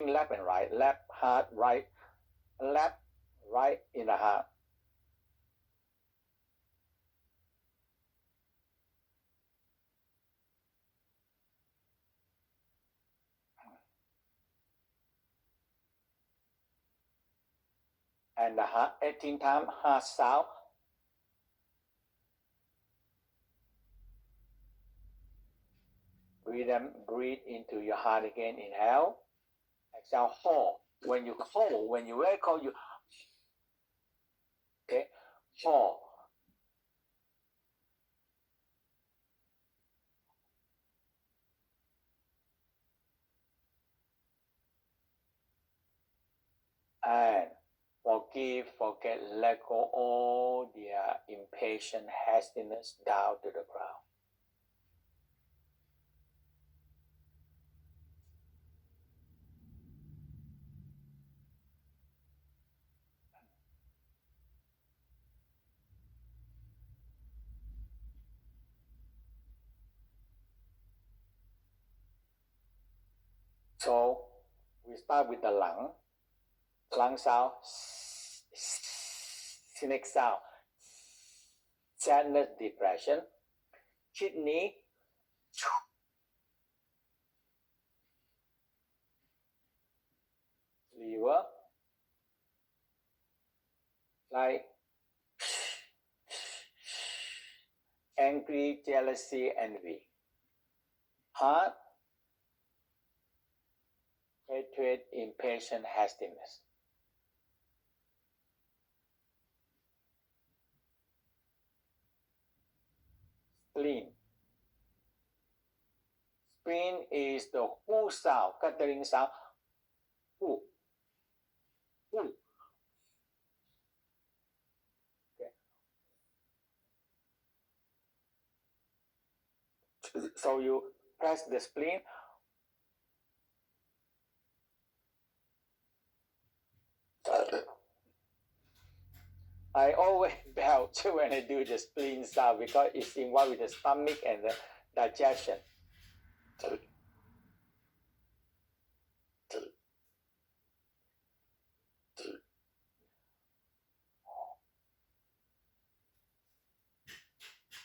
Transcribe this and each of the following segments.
between left and right, left heart, right, left, right in the heart. And the heart 18 times, heart sound. Breathe into your heart again, inhale. Exhale, hold. When you hold, when you very cold, you okay, hold. And forgive, forget, let go all the impatient hastiness down to the ground. So we start with the lung sound, cynic sound, sadness, depression, kidney, liver, like angry, jealousy, envy, heart, hatred, impatient, hastiness. Spleen. Spleen is the who sound, guttering sound. Who. Who. Okay. So you press the spleen. I always belch when I do the spleen sound because it's involved with the stomach and the digestion.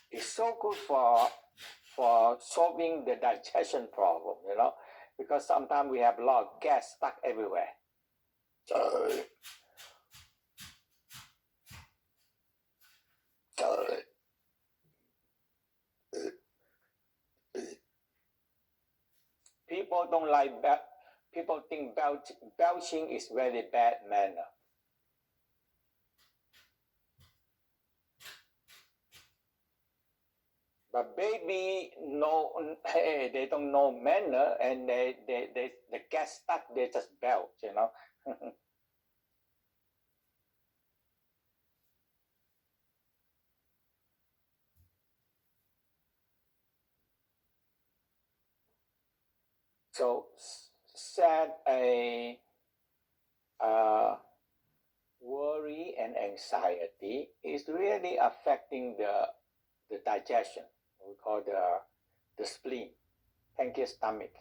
It's so good for solving the digestion problem, because sometimes we have a lot of gas stuck everywhere. People don't like people think belching is very bad manner. But baby they don't know manner, and they get stuck, they just belch, So sad worry and anxiety is really affecting the digestion. We call the spleen, pancreas, stomach.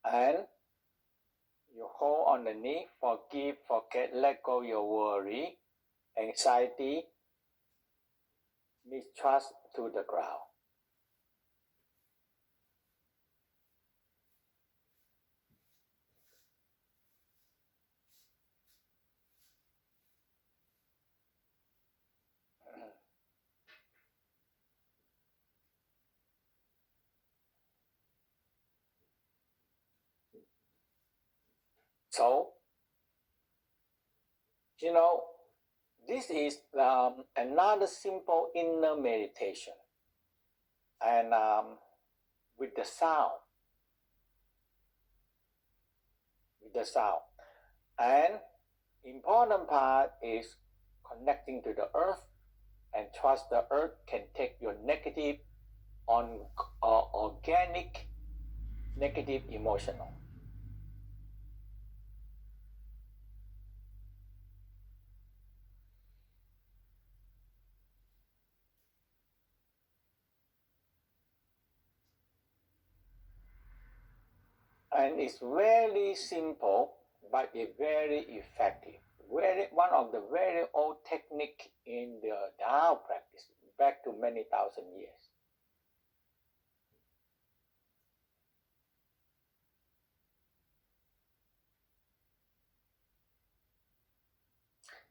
And you hold on the knee, forgive, forget, let go your worry, anxiety, mistrust to the ground. So, this is another simple inner meditation. And with the sound. And important part is connecting to the earth, and trust the earth can take your negative on organic negative emotional. And it's very simple, but it's very effective. One of the very old technique in the Tao practice, back to many thousand years.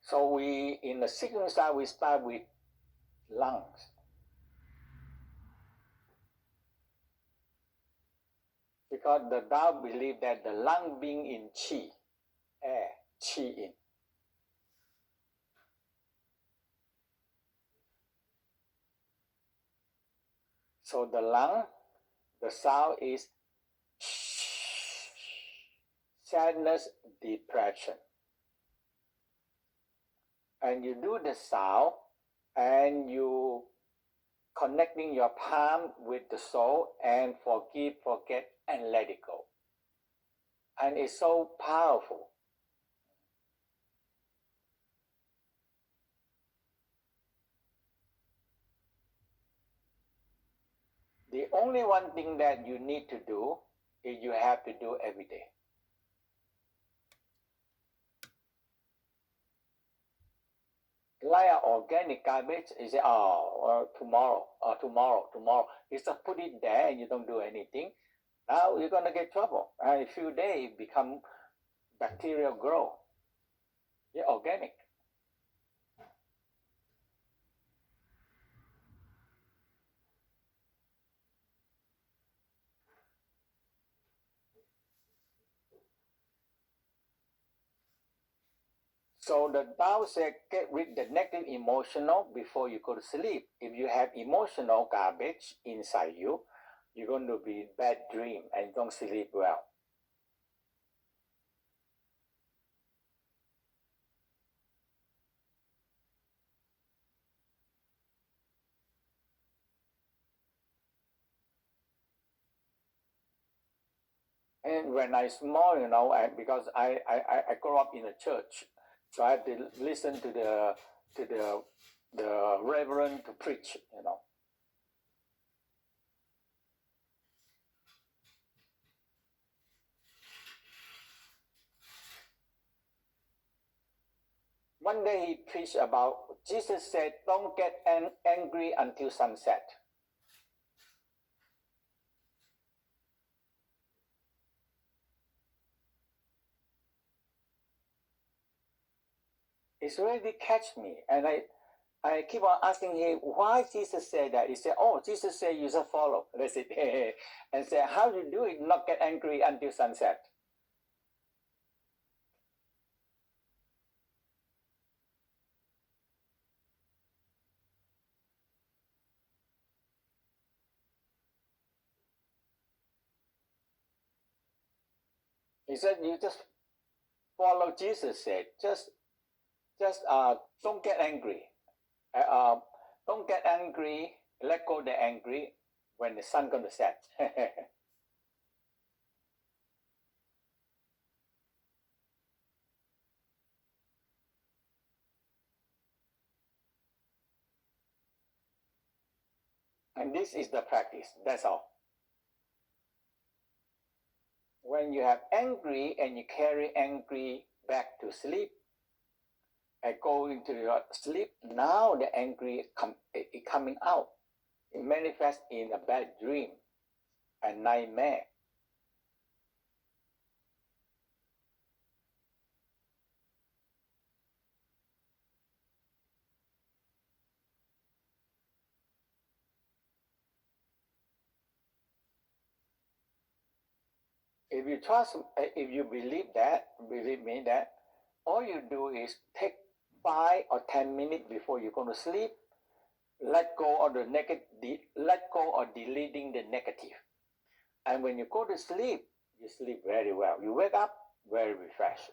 So in the second style, we start with lungs. Because the Tao believe that the lung being in qi, air, qi in. So the lung, the sound is sadness, depression. And you do the sound and you connecting your palm with the soul and forgive, forget, and let it go. And it's so powerful. The only one thing that you need to do is you have to do every day. Like organic garbage, you say, tomorrow. You just put it there and you don't do anything. Now you're gonna get trouble. In a few days, it become bacterial grow. Yeah, organic. So the Tao said, get rid the negative emotional before you go to sleep. If you have emotional garbage inside you, you're going to be bad dream and don't sleep well. And when I small, because I grew up in a church, so I had to listen to the reverend to preach. One day he preached about, Jesus said, don't get angry until sunset. It's really catch me, and I keep on asking him why Jesus said that. He said, Jesus said you just follow. That's it. And said, how do you do it? Not get angry until sunset. He said, you just follow Jesus said. Just don't get angry. Don't get angry. Let go the angry when the sun gonna set. And this is the practice. That's all. When you have angry and you carry angry back to sleep, and go into your sleep, now the angry is coming out. It manifests in a bad dream, a nightmare. If you trust, if you believe me that, all you do is take 5 or 10 minutes before you go to sleep, let go of the negative, let go of deleting the negative. And when you go to sleep, you sleep very well. You wake up very refreshed.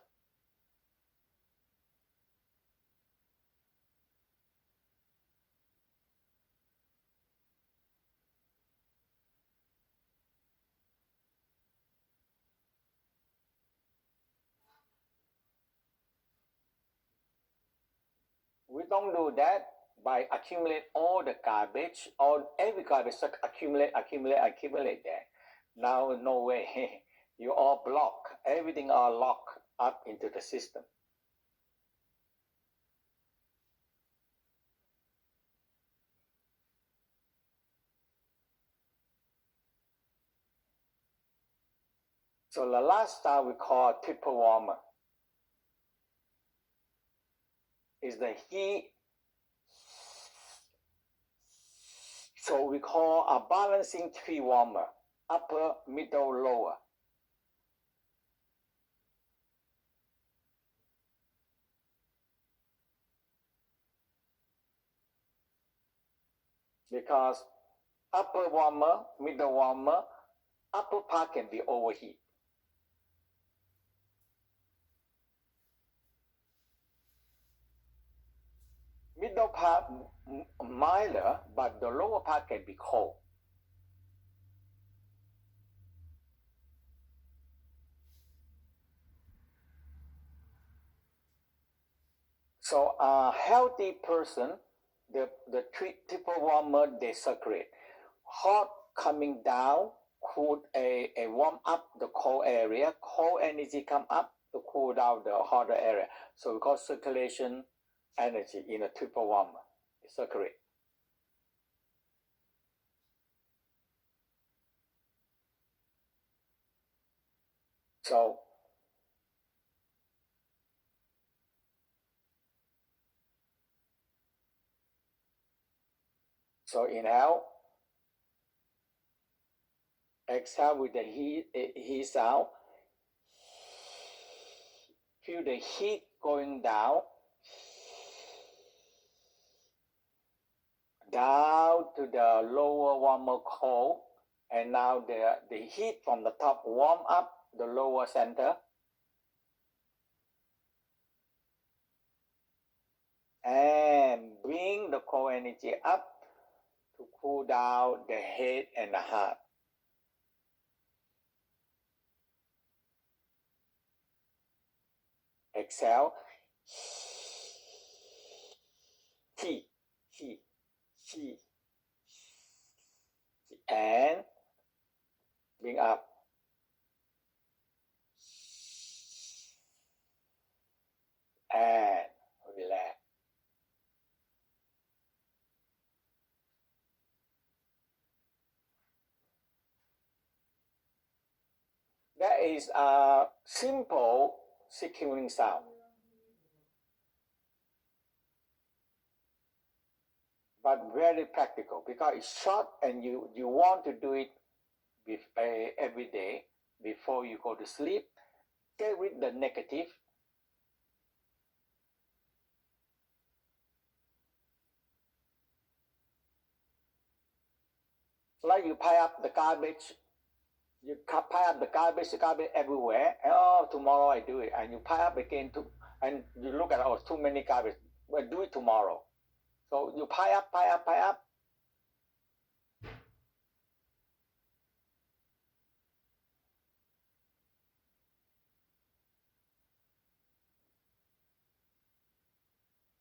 We don't do that by accumulate all the garbage, every garbage accumulate there. Now, no way. you all block, everything all locked up into the system. So the last style we call triple warmer is the heat. So we call a balancing tree warmer, upper, middle, lower. Because upper warmer, middle warmer, upper part can be overheat. Middle part milder, but the lower part can be cold. So a healthy person, the triple warmer, they circulate. Hot coming down, cool a warm up the cold area, cold energy come up to cool down the hotter area. So we call circulation energy in a triple warmer. It circulate. So inhale, exhale with the heat sound. Feel the heat going down to the lower warmer cold, and now the heat from the top warm up the lower center, and bring the cold energy up to cool down the head and the heart. Exhale, heat, and bring up. And relax. That is a simple securing sound, but very practical because it's short and you want to do it with, every day before you go to sleep. Get rid the negative. Like you pile up the garbage, you pile up the garbage everywhere. And, oh, tomorrow I do it, and you pile up again and you look at, oh, too many garbage. Well, do it tomorrow. So you pile up.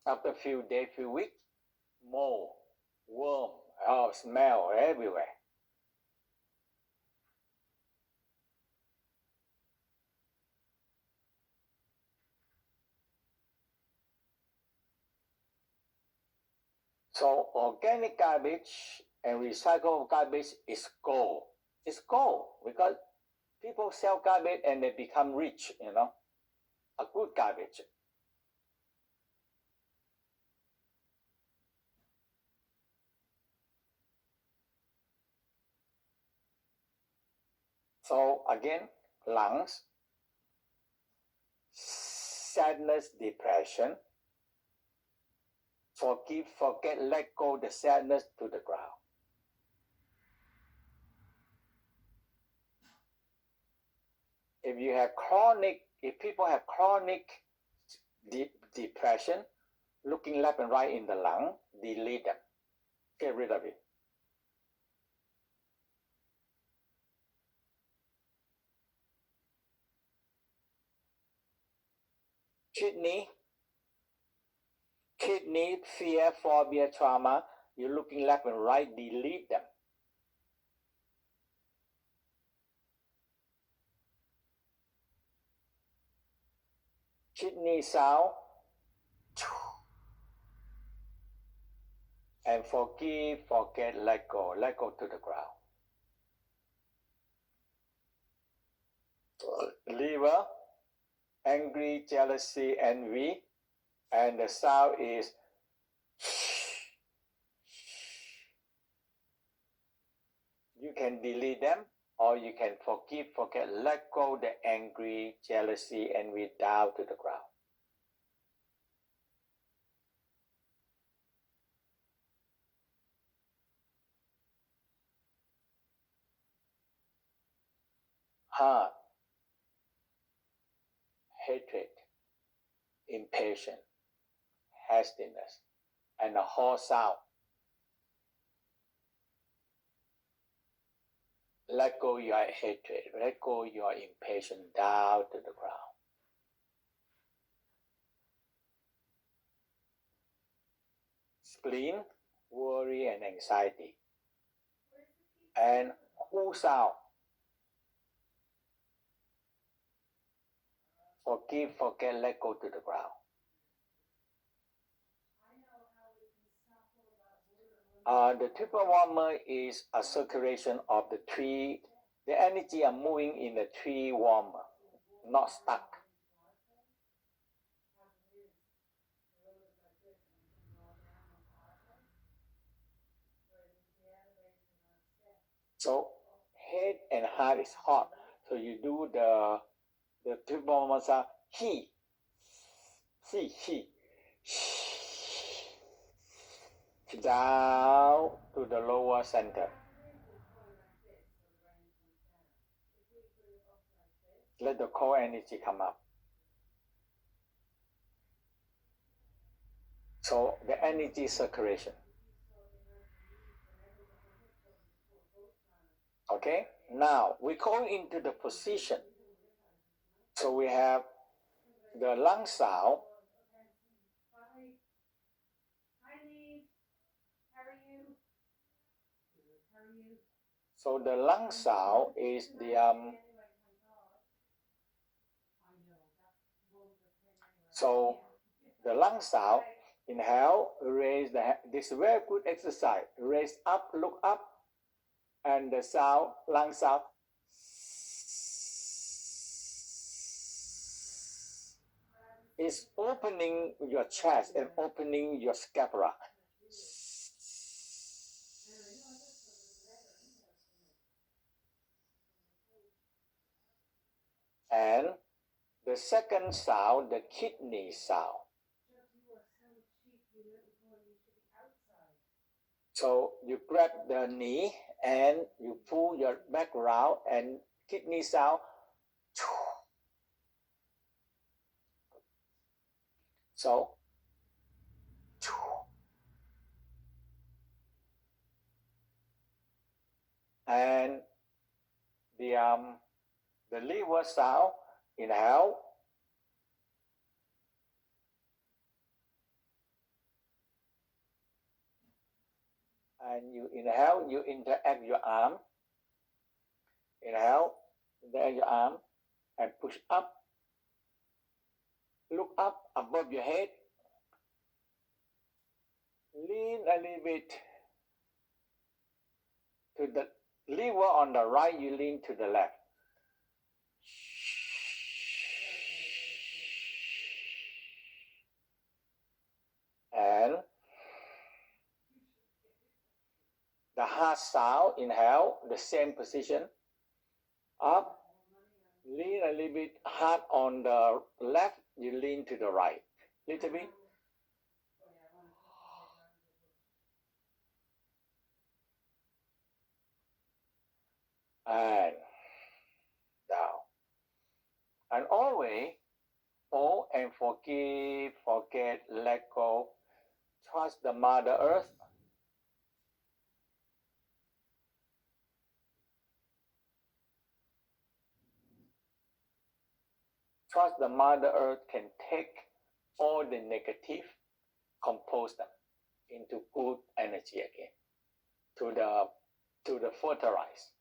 After a few days, few weeks, mold, worm, smell everywhere. So organic garbage and recycled garbage is gold. It's gold because people sell garbage and they become rich, a good garbage. So again, lungs, sadness, depression, forgive, forget, let go the sadness to the ground. If people have chronic depression, looking left and right in the lung, delete them, get rid of it. Kidney, fear, phobia, trauma, you're looking left and right, delete them. kidney sound, and forgive, forget, let go to the ground. Liver, angry, jealousy, envy, and the sound is you can delete them, or you can forgive, forget, let go the angry, jealousy, envy down to the ground. Heart, hatred, impatience, hastiness, and the whole sound. Let go your hatred, let go your impatience down to the ground. Spleen, worry, and anxiety. And who sound? Forgive, forget, let go to the ground. The triple warmer is a circulation of the three. The energy are moving in the three warmer, not stuck. So head and heart is hot. So you do the triple warmer sound. He, down to the lower center. Let the core energy come up. So the energy circulation. Okay, now we go into the position. So we have the lung sound. So the lung sound is the so the lung sound. Inhale, raise the hand. This is very good exercise. Raise up, look up, and the sound, lung sound. Is opening your chest and opening your scapula. And the second sound, the kidney sound. So you grab the knee and you pull your back around and kidney sound. So and the liver sound. Inhale. And you inhale, you interact your arm. Inhale, interact your arm and push up. Look up above your head. Lean a little bit to the liver on the right, you lean to the left. And the heart sound, inhale, the same position. Up, lean a little bit, heart on the left, you lean to the right. Little bit. And down. And always, and forgive, forget, let go. Trust the Mother Earth. Trust the Mother Earth can take all the negative, compose them into good energy again, to the fertilize.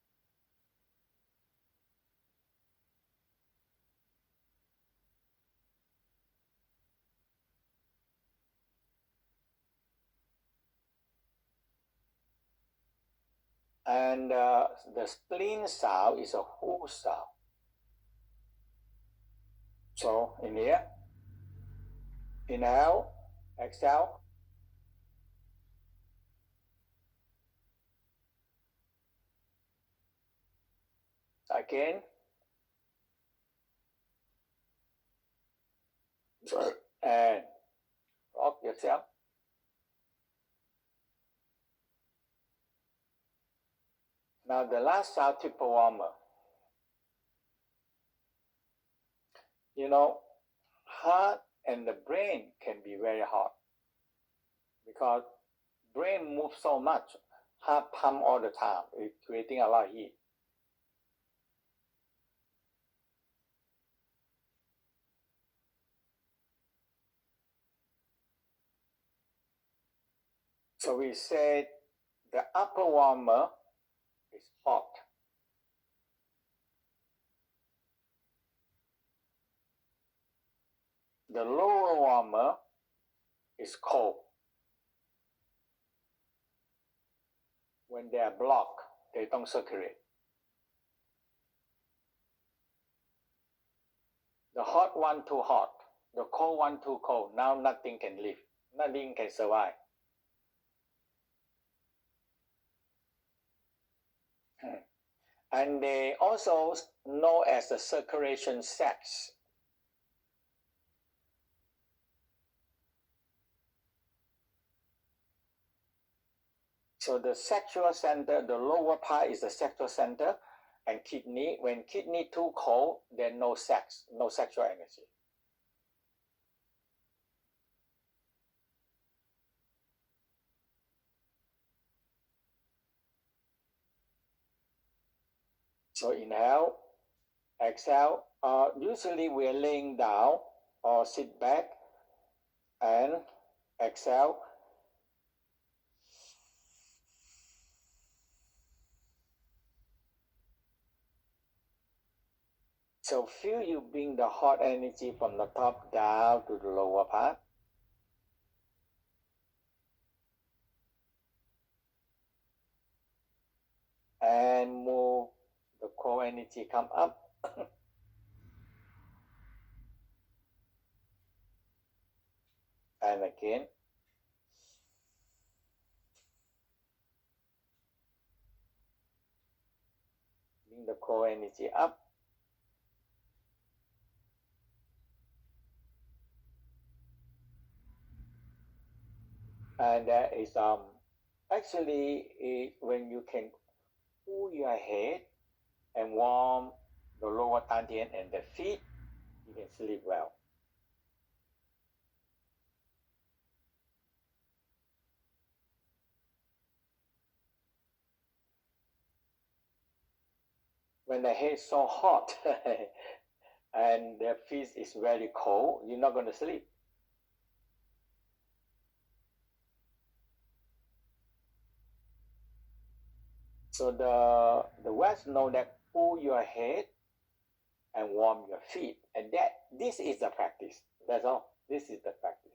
And the spleen sound is a who sound. So in here, inhale, exhale. Again. And rock yourself. Now the last sound, triple warmer. You know, heart and the brain can be very hot because brain moves so much, heart pump all the time, it's creating a lot of heat. So we said the upper warmer is hot. The lower warmer is cold. When they are blocked, they don't circulate. The hot one too hot, the cold one too cold. Now nothing can live, nothing can survive. And they also know as the circulation sacs. So the sexual center, the lower part is the sexual center, and kidney. When kidney too cold, then no sex, no sexual energy. So inhale, exhale. Usually we are laying down or sit back and exhale. So feel you bring the hot energy from the top down to the lower part. And move the cold energy come up. And again. Bring the cold energy up. And that is actually when you can cool your head and warm the lower dantian and the feet, you can sleep well. When the head is so hot and the feet is very cold, you're not going to sleep. So the West know that cool your head and warm your feet, and this is the practice. That's all. This is the practice.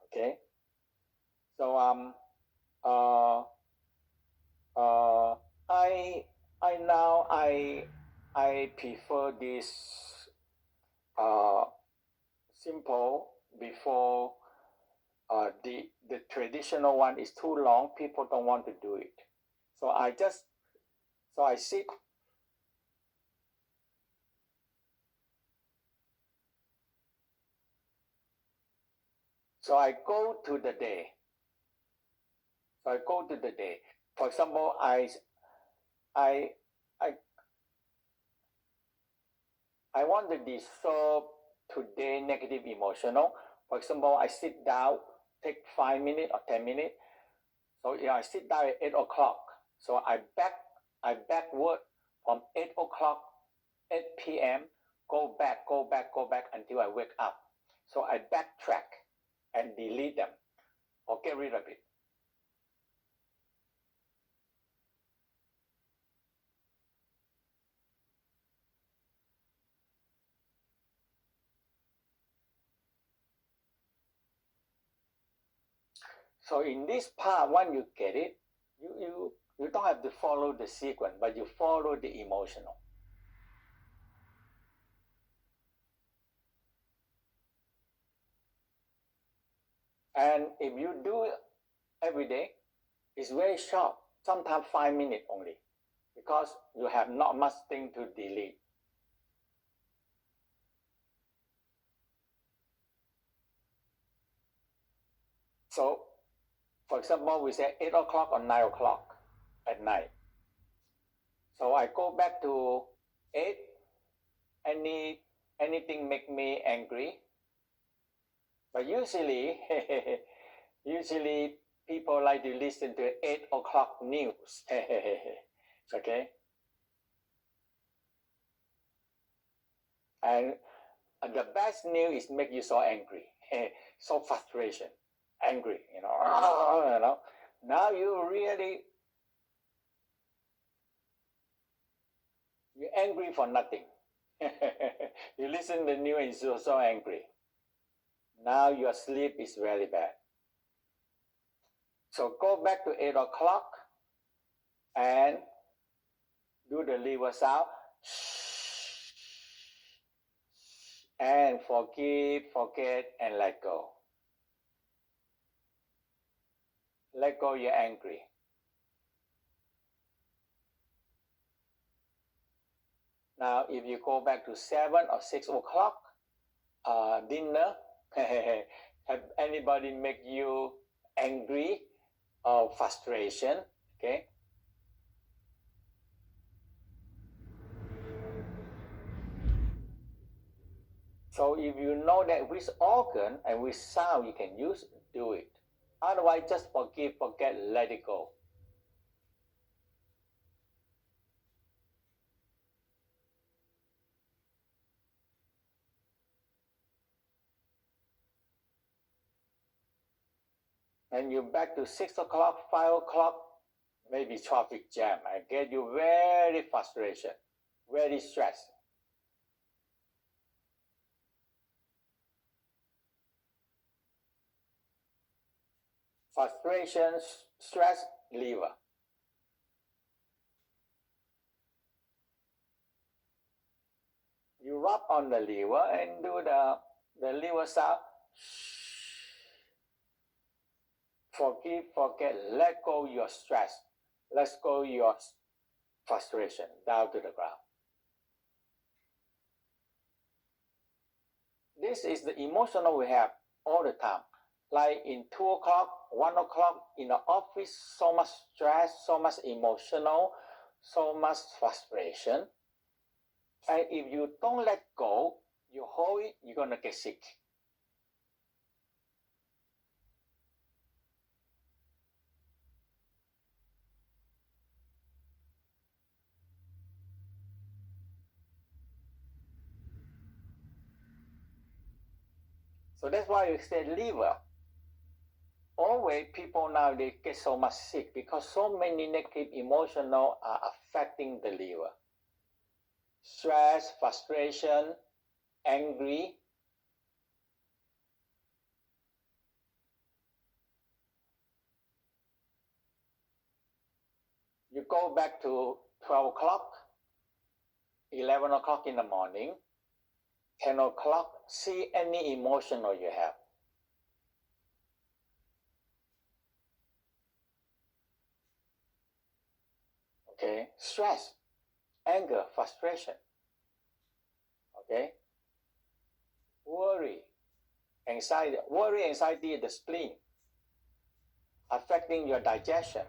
Okay. So I prefer this simple before the traditional one is too long. People don't want to do it. So I sit. So I go to the day. For example, I want to dissolve today negative emotional. For example, I sit down, take 5 minutes or 10 minutes. So yeah, I sit down at 8 o'clock. So I backward from 8 o'clock, 8 p.m., go back until I wake up. So I backtrack and delete them or get rid of it. So in this part, when you get it, you don't have to follow the sequence, but you follow the emotional. And if you do it every day, it's very short, sometimes 5 minutes only, because you have not much thing to delete. So, for example, we say 8 o'clock or 9 o'clock at night. So I go back to 8, anything make me angry. But usually, usually people like to listen to 8 o'clock news. Okay? And the best news is make you so angry, so frustration, angry, you know. Now you're angry for nothing. You listen to the news and you're so angry. Now your sleep is very bad. So go back to 8 o'clock and do the liver sound. And forgive, forget, and let go. Let go you're angry. Now, if you go back to 7 or 6 o'clock, dinner, have anybody make you angry or frustration? Okay. So if you know that which organ and which sound you can use, do it. Otherwise, just forgive, forget, let it go. And you're back to 6 o'clock, 5 o'clock, maybe traffic jam. I get you very frustration, very stressed. Frustration, stress, liver. You rub on the liver and do the liver sound. Forgive, forget, let go your stress. Let go your frustration down to the ground. This is the emotional we have all the time. Like in 2 o'clock, 1 o'clock in the office, so much stress, so much emotional, so much frustration. And if you don't let go, you hold it, you're going to get sick. So that's why we say liver. Always people now they get so much sick because so many negative emotional are affecting the liver. Stress, frustration, angry. You go back to 12 o'clock, 11 o'clock in the morning, 10 o'clock, see any emotional you have. Okay, stress, anger, frustration. Okay, worry, anxiety, the spleen, affecting your digestion.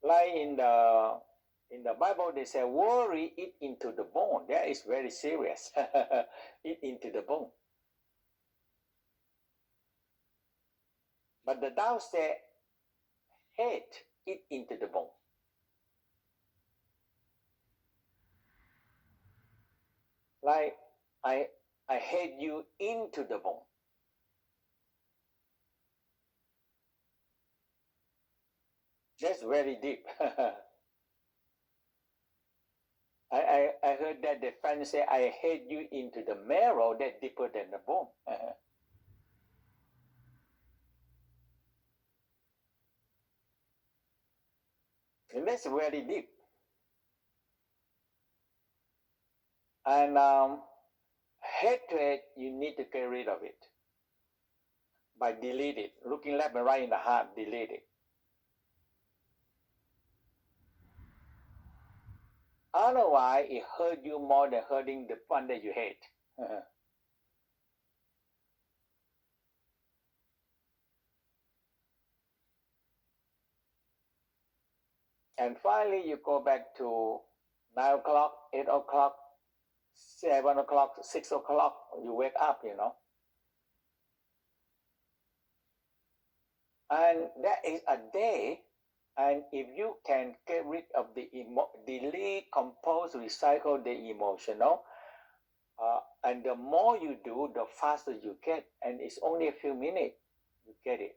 Like in the Bible, they say worry eat into the bone. That is very serious. Eat into the bone. But the Tao said hate eat into the bone. Like I hate you into the bone. That's very deep. I heard that the French say, I hit you into the marrow that deeper than the bone. And that's very deep. And hatred, you need to get rid of it by delete it. Looking left and right in the heart, delete it. Otherwise, it hurt you more than hurting the one that you hate. And finally, you go back to 9 o'clock, 8 o'clock, 7 o'clock, 6 o'clock, you wake up, And that is a day. And if you can get rid of the delete, compose, recycle the emotional, and the more you do, the faster you get. And it's only a few minutes, you get it.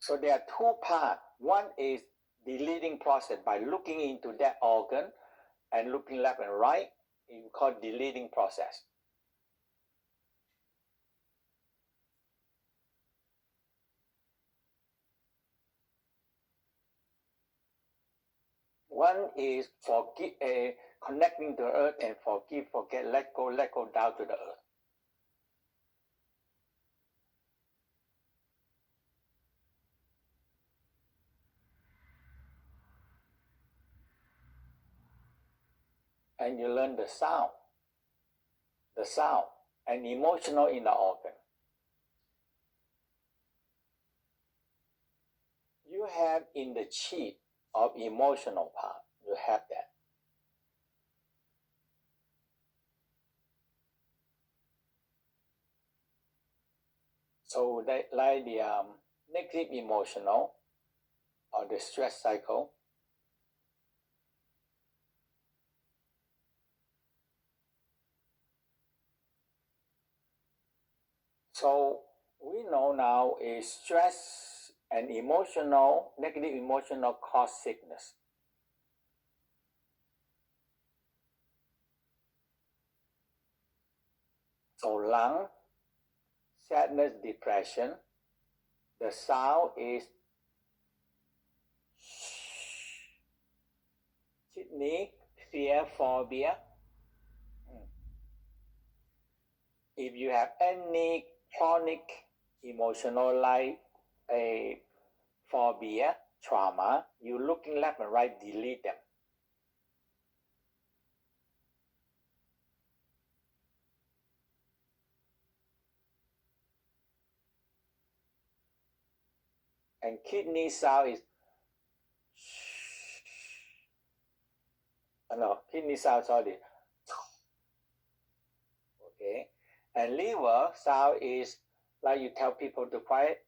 So there are two parts. One is deleting process by looking into that organ and looking left and right. It's called deleting process. One is connecting to earth and forgive, forget, let go down to the earth. And you learn the sound, and emotional in the organ. You have in the chi of emotional part, you have that. So that like the negative emotional or the stress cycle, so we know now is stress and negative emotional cause sickness. So lung, sadness, depression. The sound is kidney, fear, phobia. If you have any chronic emotional like a phobia, trauma, you looking left and right, delete them. And kidney sound is kidney sound, sorry. Okay. And liver sound is like you tell people to quiet.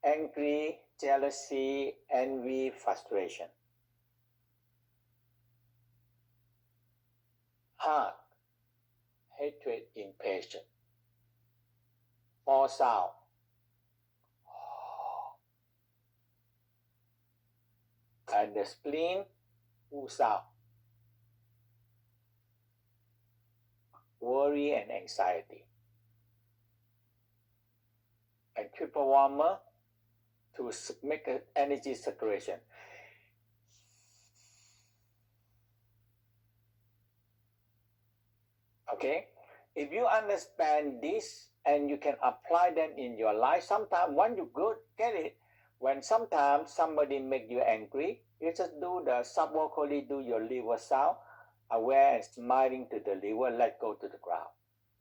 Angry, jealousy, envy, frustration. Heart, hatred, impatience. Four sound. And the spleen, who sound. Worry and anxiety. And triple warmer to make an energy circulation. Okay? If you understand this and you can apply them in your life, sometimes when you get it, when sometimes somebody make you angry, you just do the subvocally, do your liver sound, aware and smiling to the liver, let go to the ground.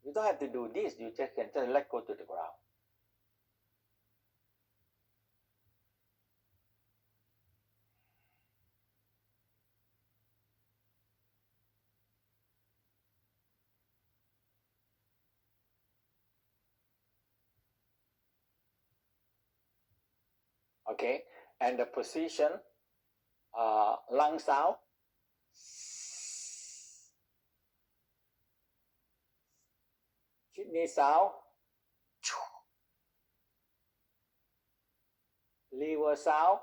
You don't have to do this, you just can just let go to the ground. Okay, and the position, lung sound, kidney sound, liver sound,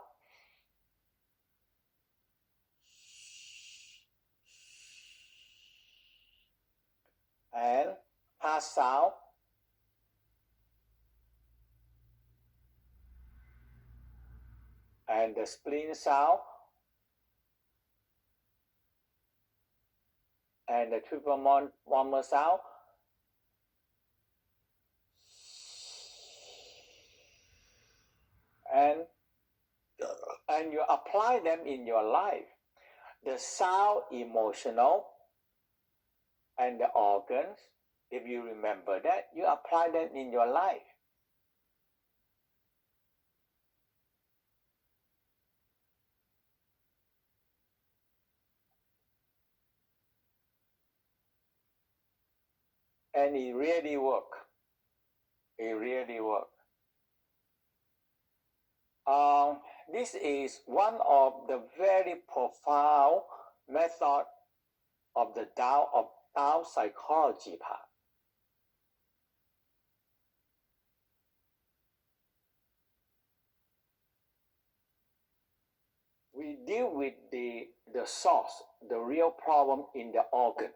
and heart sound, and the spleen sound, and the triple murmur sound, and you apply them in your life. The sound, emotional, and the organs, if you remember that, you apply them in your life. And it really works. It really works. This is one of the very profound method of the Tao psychology part. We deal with the source, the real problem in the organ,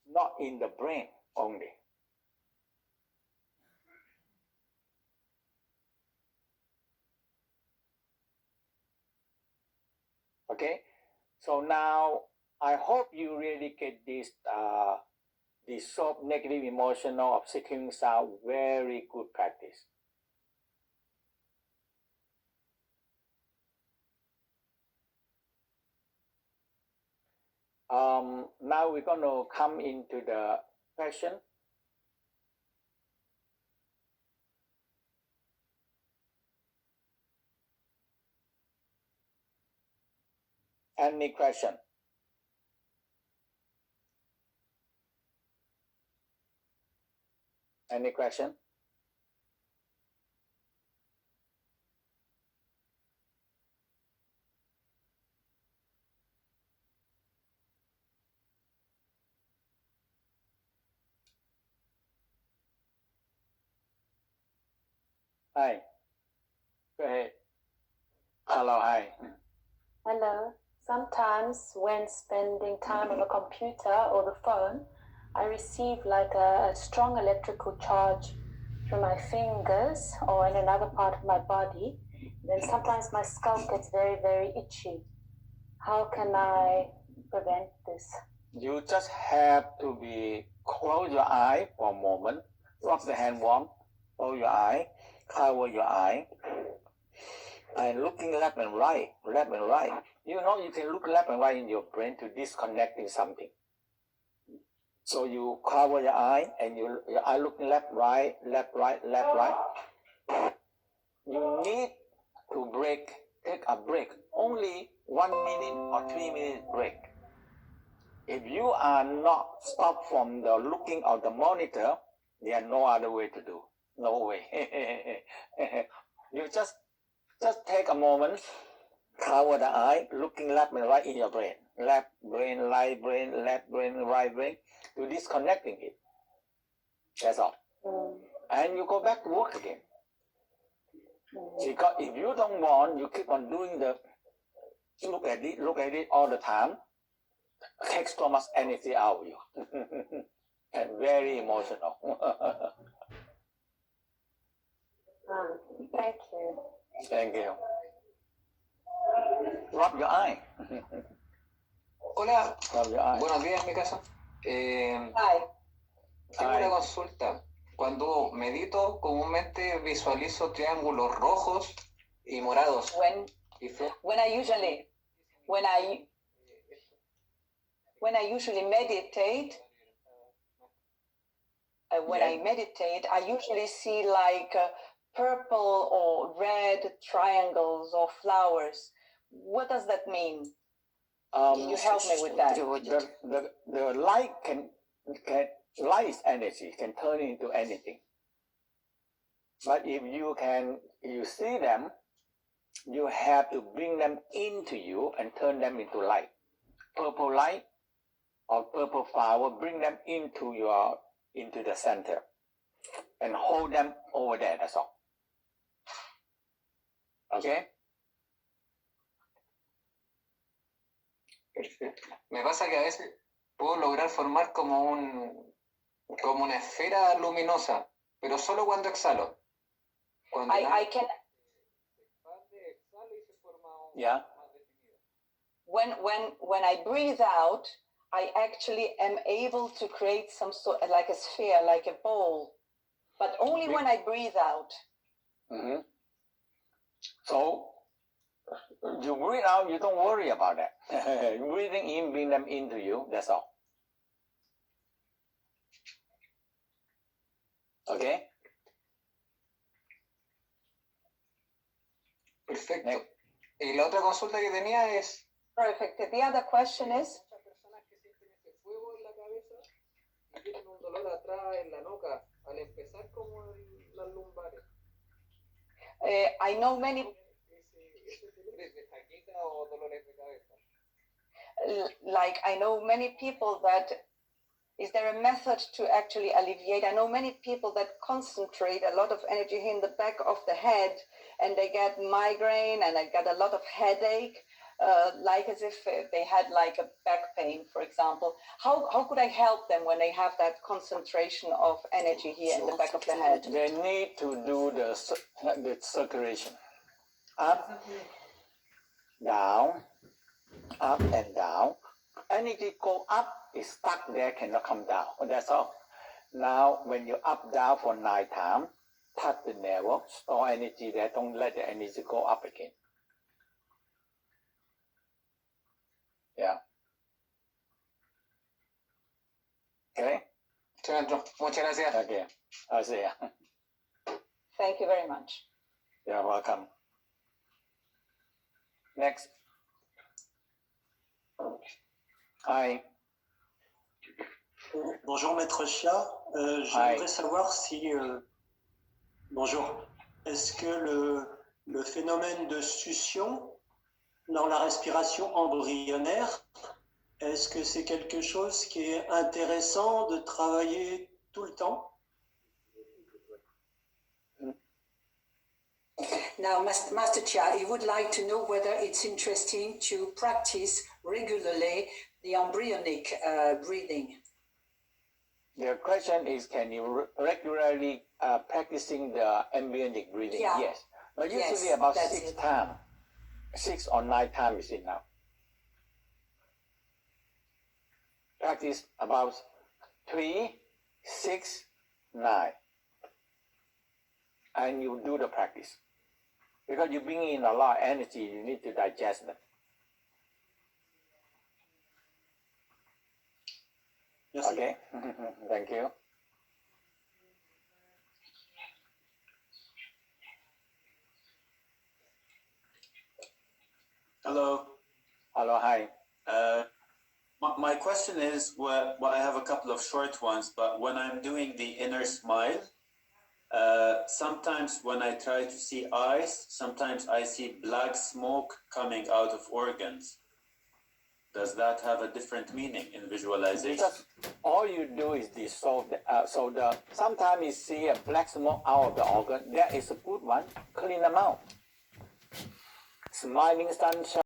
not in the brain only. Okay, so now I hope you really get this soft negative emotional of seeking sound, very good practice. Now we're going to come into the question. Any question? Any question? Hi. Go ahead. Hello, hi. Hello. Sometimes when spending time on the computer or the phone, I receive like a strong electrical charge through my fingers or in another part of my body. Then sometimes my scalp gets very, very itchy. How can I prevent this? You just have to close your eye for a moment, rub the hand warm, close your eye, cover your eye, and looking left and right. You know, you can look left and right in your brain to disconnecting something. So you cover your eye and your eye looking left, right. You need to take a break, only 1 minute or 3 minute break. If you are not stopped from the looking of the monitor, there are no other way to do. No way. You just take a moment, cover the eye, looking left and right in your brain. Left brain, right brain, left brain, right brain, to disconnecting it. That's all. And you go back to work again. Because if you don't want, you keep on doing look at it all the time, takes so much energy out of you. And very emotional. Thank you. Thank you. Rub your eye. Hola, Rub your eye. buenos días en mi casa. Hi. Tengo una consulta. Cuando medito, comúnmente visualizo triángulos rojos y morados. When I usually meditate, I usually see like purple or red triangles or flowers. What does that mean? Can you help me with that? The light light is energy, can turn into anything. But if you see them, you have to bring them into you and turn them into light. Purple light or purple flower, bring them into your into the center and hold them over there. That's all. Okay? Perfecto. Me pasa que a veces puedo lograr formar como una esfera luminosa, pero solo cuando exhalo. Cuando I can exhalo y se forma Yeah. más definido. when I breathe out, I actually am able to create some sort like a sphere, like a bowl, but only when I breathe out. Mm-hmm. So you breathe out, you don't worry about that. Breathing in, bring them into you, that's all. Okay? Perfecto. Next. Y la otra consulta que tenía es, Perfect. The other question is, muchas personas que sienten ese fuego en la cabeza y tienen un dolor atrás en la nuca, al empezar como en las lumbares. I know many, Ese dolores de jaqueca o dolores de cabeza. like I know many people that, is there a method to actually alleviate? I know many people that concentrate a lot of energy in the back of the head and they get migraine and they get a lot of headache, like as if they had like a back pain, for example. How could I help them when they have that concentration of energy here in the back of the head? They need to do the circulation. Up, down, up and down. Energy go up, is stuck there, cannot come down. That's all. Now, when you up down for 9 times, touch the navel, store energy there, don't let the energy go up again. Yeah. Okay? Muchas gracias. Okay. I'll see ya. Thank you very much. You're welcome. Next. Hi. Bonjour Maître Chia, j'aimerais savoir si, bonjour, est-ce que le phénomène de succion dans la respiration embryonnaire, est-ce que c'est quelque chose qui est intéressant de travailler tout le temps? Now, Master Chia, he would like to know whether it's interesting to practice regularly the embryonic breathing. The question is, can you regularly practicing the embryonic breathing? Yeah. Yes. But usually Yes, about that's 6 it. times. 6 or 9 times is enough. Practice about 3, 6, 9. And you do the practice. Because you bring in a lot of energy, you need to digest them. Merci. Okay? Thank you. Hello. Hello, hi. My question is, well, I have a couple of short ones, but when I'm doing the inner smile, sometimes when I try to see eyes, sometimes I see black smoke coming out of organs. Does that have a different meaning in visualization? Just all you do is dissolve the, sometimes you see a black smoke out of the organ. That is a good one. Clean them out. Smiling sunshine.